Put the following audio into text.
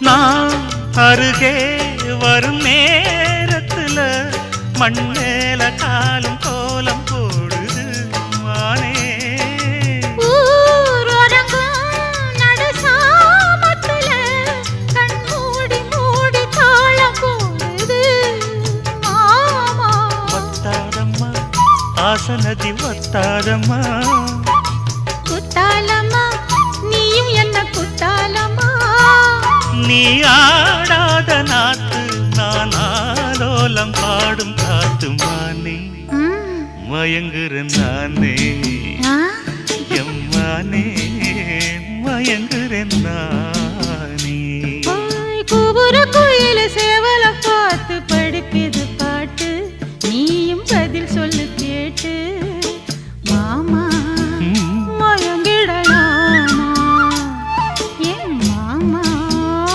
நான் அருகே வரும் நேரத்துல மண்ணேல காலும் கோலம் போடுது மானே. ஒத்தாதம்மா ஆசனதி ஒத்தாதம்மா குத்தாலம்மா நீயும் என்ன குத்தாலம்மா. நீ ஆடாத நாத்து நான் ஆலோலம் பாடும் காத்து மானே. மயங்குறேன் நானே எம்மானே மயங்குறேன் நான்.